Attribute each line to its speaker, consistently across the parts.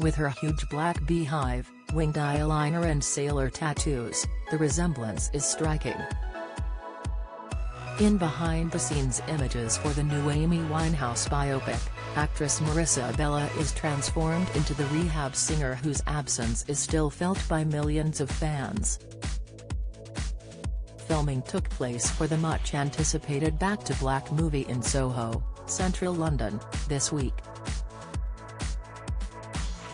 Speaker 1: With her huge black beehive, winged eyeliner and sailor tattoos, the resemblance is striking. In behind-the-scenes images for the new Amy Winehouse biopic, actress Marissa Bella is transformed into the rehab singer whose absence is still felt by millions of fans. Filming took place for the much-anticipated Back to Black movie in Soho, central London, this week.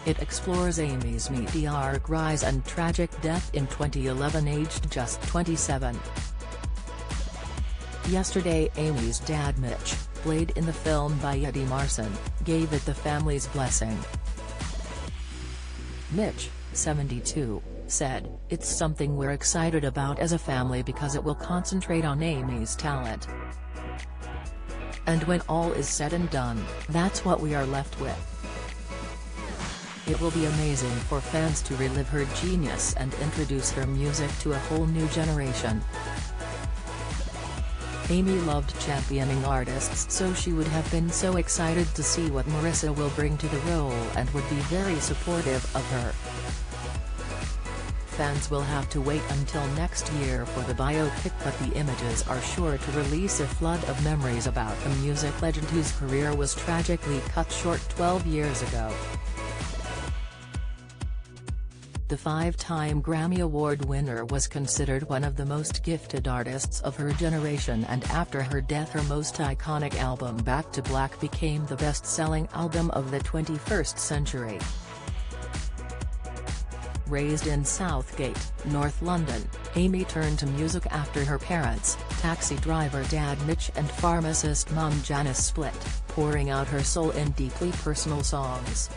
Speaker 1: It explores Amy's meteoric rise and tragic death in 2011, aged just 27. Yesterday, Amy's dad Mitch, played in the film by Eddie Marsan, gave it the family's blessing. Mitch, 72, said, "It's something we're excited about as a family because it will concentrate on Amy's talent. And when all is said and done, that's what we are left with. It will be amazing for fans to relive her genius and introduce her music to a whole new generation." Amy loved championing artists, so she would have been so excited to see what Marissa will bring to the role and would be very supportive of her. Fans will have to wait until next year for the biopic, but the images are sure to release a flood of memories about the music legend whose career was tragically cut short 12 years ago. The five-time Grammy Award winner was considered one of the most gifted artists of her generation, and after her death her most iconic album Back to Black became the best-selling album of the 21st century. Raised in Southgate, North London, Amy turned to music after her parents, taxi driver dad Mitch and pharmacist mum Janice split, pouring out her soul in deeply personal songs.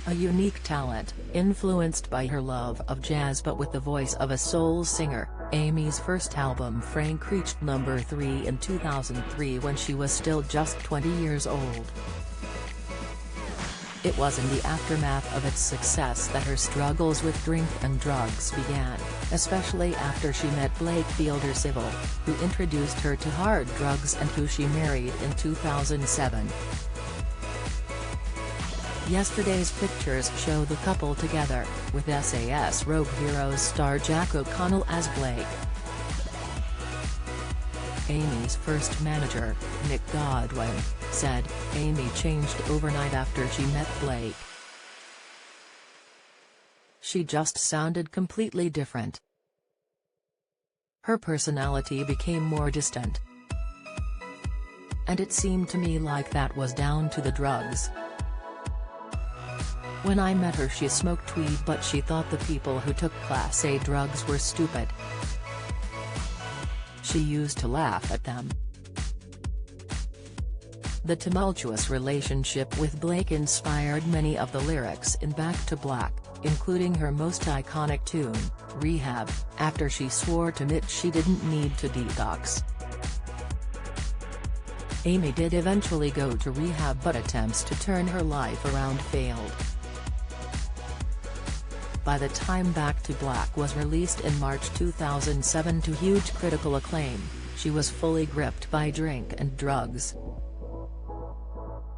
Speaker 1: A unique talent, influenced by her love of jazz but with the voice of a soul singer, Amy's first album Frank reached number 3 in 2003 when she was still just 20 years old. It was in the aftermath of its success that her struggles with drink and drugs began, especially after she met Blake Fielder Civil, who introduced her to hard drugs and who she married in 2007. Yesterday's pictures show the couple together, with SAS Rogue Heroes star Jack O'Connell as Blake. Amy's first manager, Nick Godwin, said, "Amy changed overnight after she met Blake. She just sounded completely different. Her personality became more distant. And it seemed to me like that was down to the drugs. When I met her she smoked weed but she thought the people who took Class A drugs were stupid. She used to laugh at them." The tumultuous relationship with Blake inspired many of the lyrics in Back to Black, including her most iconic tune, Rehab, after she swore to Mitch she didn't need to detox. Amy did eventually go to rehab, but attempts to turn her life around failed. By the time Back to Black was released in March 2007 to huge critical acclaim, she was fully gripped by drink and drugs.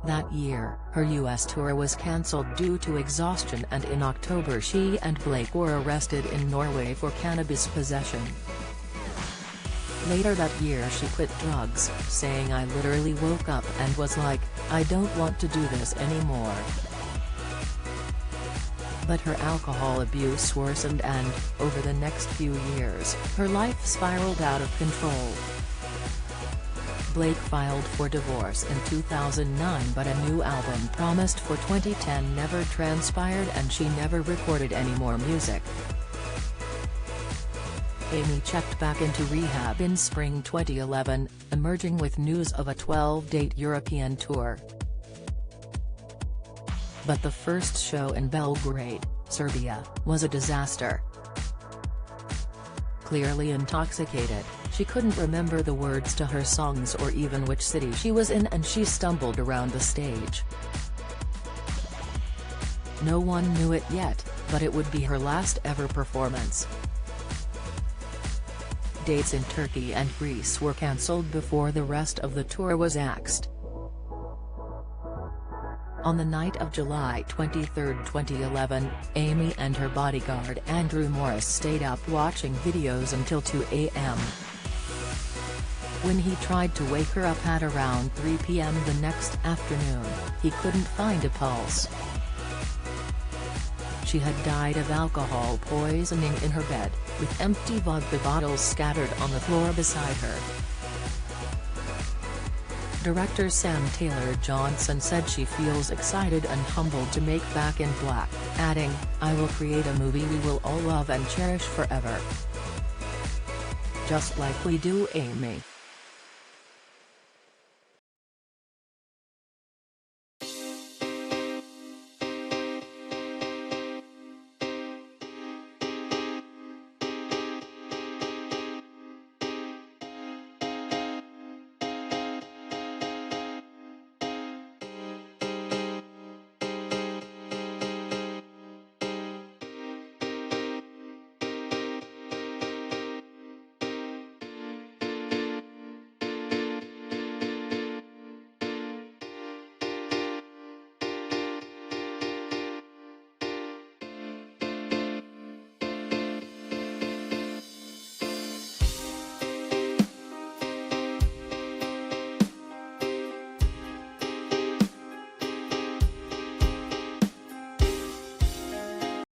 Speaker 1: That year, her US tour was cancelled due to exhaustion, and in October she and Blake were arrested in Norway for cannabis possession. Later that year she quit drugs, saying, "I literally woke up and was like, I don't want to do this anymore." But her alcohol abuse worsened and, over the next few years, her life spiraled out of control. Blake filed for divorce in 2009, but a new album promised for 2010 never transpired and she never recorded any more music. Amy checked back into rehab in spring 2011, emerging with news of a 12-date European tour. But the first show in Belgrade, Serbia, was a disaster. Clearly intoxicated, she couldn't remember the words to her songs or even which city she was in, and she stumbled around the stage. No one knew it yet, but it would be her last ever performance. Dates in Turkey and Greece were cancelled before the rest of the tour was axed. On the night of July 23, 2011, Amy and her bodyguard Andrew Morris stayed up watching videos until 2 a.m. When he tried to wake her up at around 3 p.m. the next afternoon, he couldn't find a pulse. She had died of alcohol poisoning in her bed, with empty vodka bottles scattered on the floor beside her. Director Sam Taylor Johnson said she feels excited and humbled to make Back in Black, adding, "I will create a movie we will all love and cherish forever. Just like we do, Amy."